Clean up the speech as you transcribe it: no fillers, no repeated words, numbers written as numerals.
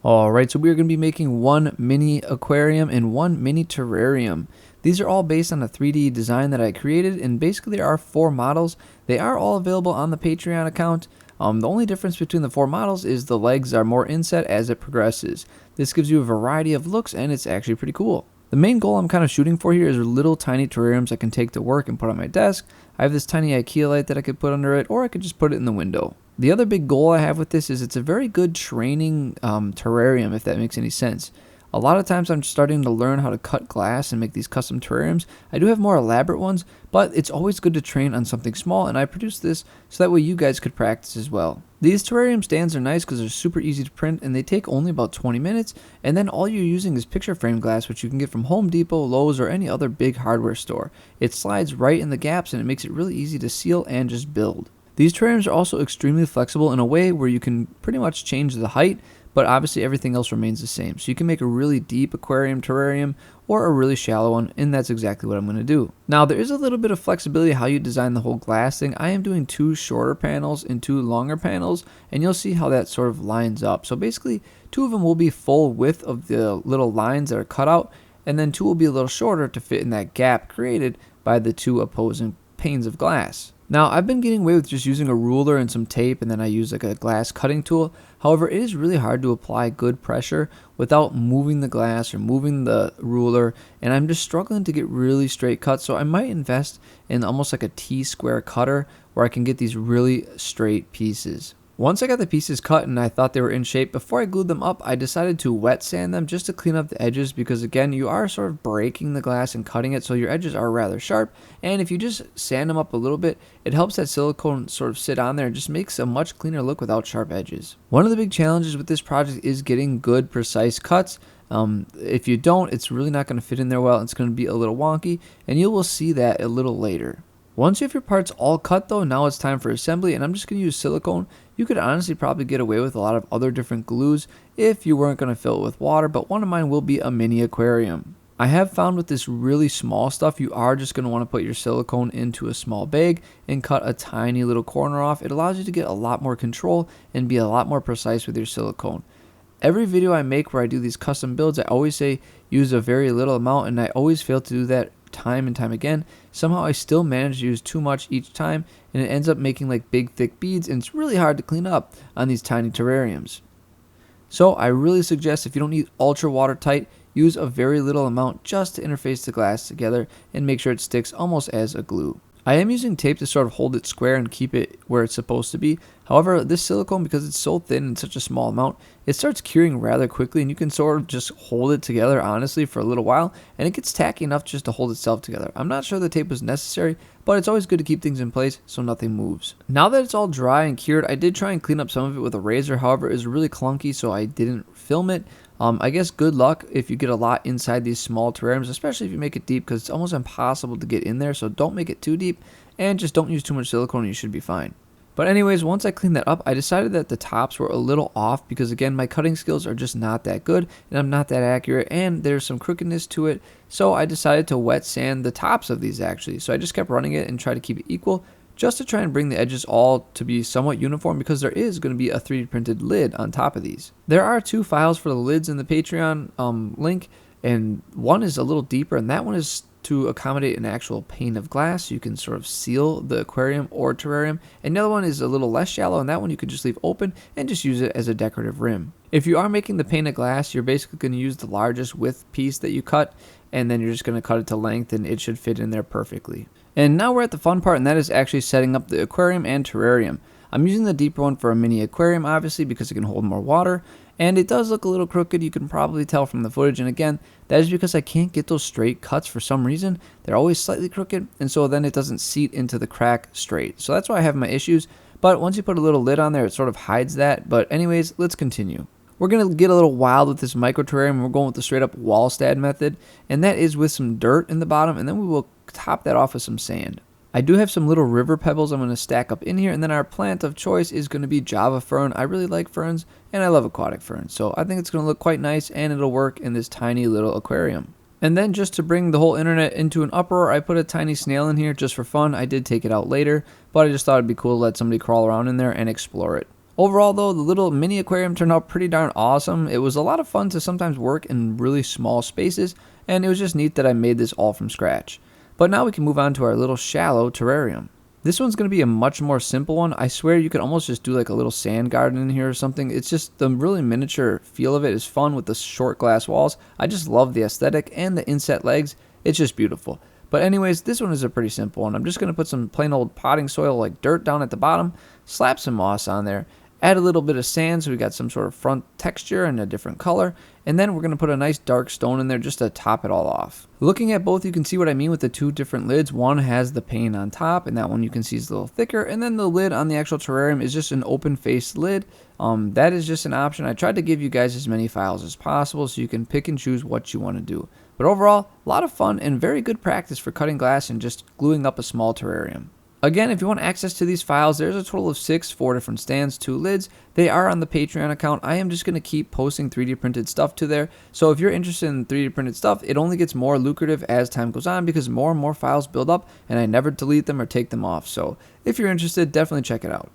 Alright, so we are going to be making one mini aquarium and one mini terrarium. These are all based on a 3D design that I created, and basically there are 4 models. They are all available on the Patreon account. The only difference between the 4 models is the legs are more inset as it progresses. This gives you a variety of looks, and it's actually pretty cool. The main goal I'm kind of shooting for here is little tiny terrariums I can take to work and put on my desk. I have this tiny IKEA light that I could put under it, or I could just put it in the window. The other big goal I have with this is it's a very good training terrarium, if that makes any sense. A lot of times I'm starting to learn how to cut glass and make these custom terrariums. I do have more elaborate ones, but it's always good to train on something small, and I produced this so that way you guys could practice as well. These terrarium stands are nice because they're super easy to print, and they take only about 20 minutes, and then all you're using is picture frame glass, which you can get from Home Depot, Lowe's, or any other big hardware store. It slides right in the gaps, and it makes it really easy to seal and just build. These terrariums are also extremely flexible in a way where you can pretty much change the height, but obviously everything else remains the same. So you can make a really deep aquarium terrarium or a really shallow one, and that's exactly what I'm going to do. Now there is a little bit of flexibility how you design the whole glass thing. I am doing 2 shorter panels and 2 longer panels, and you'll see how that sort of lines up. So basically 2 of them will be full width of the little lines that are cut out, and then 2 will be a little shorter to fit in that gap created by the 2 opposing panes of glass. Now, I've been getting away with just using a ruler and some tape, and then I use like a glass cutting tool. However, it is really hard to apply good pressure without moving the glass or moving the ruler, and I'm just struggling to get really straight cuts, so I might invest in almost like a T-square cutter where I can get these really straight pieces. Once I got the pieces cut and I thought they were in shape, before I glued them up, I decided to wet sand them just to clean up the edges, because again, you are sort of breaking the glass and cutting it, so your edges are rather sharp, and if you just sand them up a little bit, it helps that silicone sort of sit on there and just makes a much cleaner look without sharp edges. One of the big challenges with this project is getting good, precise cuts. If you don't, it's really not going to fit in there well. It's going to be a little wonky, and you will see that a little later. Once you have your parts all cut though, now it's time for assembly, and I'm just going to use silicone. You could honestly probably get away with a lot of other different glues if you weren't going to fill it with water, but one of mine will be a mini aquarium. I have found with this really small stuff, you are just going to want to put your silicone into a small bag and cut a tiny little corner off. It allows you to get a lot more control and be a lot more precise with your silicone. Every video I make where I do these custom builds, I always say use a very little amount, and I always fail to do that time and time again. Somehow I still manage to use too much each time, and it ends up making like big thick beads, and it's really hard to clean up on these tiny terrariums. So I really suggest, if you don't need ultra watertight, use a very little amount just to interface the glass together and make sure it sticks almost as a glue. I am using tape to sort of hold it square and keep it where it's supposed to be. However, this silicone, because it's so thin and such a small amount, it starts curing rather quickly, and you can sort of just hold it together honestly for a little while, and it gets tacky enough just to hold itself together. I'm not sure the tape was necessary, but it's always good to keep things in place so nothing moves. Now that it's all dry and cured, I did try and clean up some of it with a razor. However, it was really clunky, so I didn't film it. I guess good luck if you get a lot inside these small terrariums, especially if you make it deep, because it's almost impossible to get in there. So don't make it too deep, and just don't use too much silicone and you should be fine. But anyways, once I cleaned that up, I decided that the tops were a little off because again, my cutting skills are just not that good, and I'm not that accurate, and there's some crookedness to it. So I decided to wet sand the tops of these actually. So I just kept running it and tried to keep it equal, just to try and bring the edges all to be somewhat uniform, because there is going to be a 3D printed lid on top of these. There are 2 files for the lids in the Patreon link, and one is a little deeper, and that one is to accommodate an actual pane of glass so you can sort of seal the aquarium or terrarium, and the other one is a little less shallow, and that one you can just leave open and just use it as a decorative rim. If you are making the pane of glass, you're basically going to use the largest width piece that you cut, and then you're just going to cut it to length, and it should fit in there perfectly. And now we're at the fun part, and that is actually setting up the aquarium and terrarium. I'm using the deeper one for a mini aquarium, obviously, because it can hold more water, and it does look a little crooked. You can probably tell from the footage, and again, that is because I can't get those straight cuts for some reason. They're always slightly crooked, and so then it doesn't seat into the crack straight. So that's why I have my issues, but once you put a little lid on there, it sort of hides that. But anyways, let's continue. We're going to get a little wild with this micro terrarium. We're going with the straight up Wallstad method, and that is with some dirt in the bottom, and then we will top that off with some sand. I do have some little river pebbles I'm going to stack up in here, and then our plant of choice is going to be Java fern. I really like ferns, and I love aquatic ferns, so I think it's going to look quite nice, and it'll work in this tiny little aquarium. And then just to bring the whole internet into an uproar, I put a tiny snail in here just for fun. I did take it out later, but I just thought it'd be cool to let somebody crawl around in there and explore it. Overall though, the little mini aquarium turned out pretty darn awesome. It was a lot of fun to sometimes work in really small spaces, and it was just neat that I made this all from scratch. But now we can move on to our little shallow terrarium. This one's going to be a much more simple one. I swear you could almost just do like a little sand garden in here or something. It's just the really miniature feel of it is fun with the short glass walls. I just love the aesthetic and the inset legs. It's just beautiful. But anyways, this one is a pretty simple one. I'm just going to put some plain old potting soil like dirt down at the bottom, slap some moss on there, add a little bit of sand so we got some sort of front texture and a different color, and then we're going to put a nice dark stone in there just to top it all off. Looking at both, you can see what I mean with the two different lids. One has the pane on top, and that one you can see is a little thicker, and then the lid on the actual terrarium is just an open faced lid. That is just an option. I tried to give you guys as many files as possible so you can pick and choose what you want to do. But overall, a lot of fun and very good practice for cutting glass and just gluing up a small terrarium. Again, if you want access to these files, there's a total of 4 different stands, 2 lids. They are on the Patreon account. I am just going to keep posting 3D printed stuff to there. So if you're interested in 3D printed stuff, it only gets more lucrative as time goes on because more and more files build up and I never delete them or take them off. So if you're interested, definitely check it out.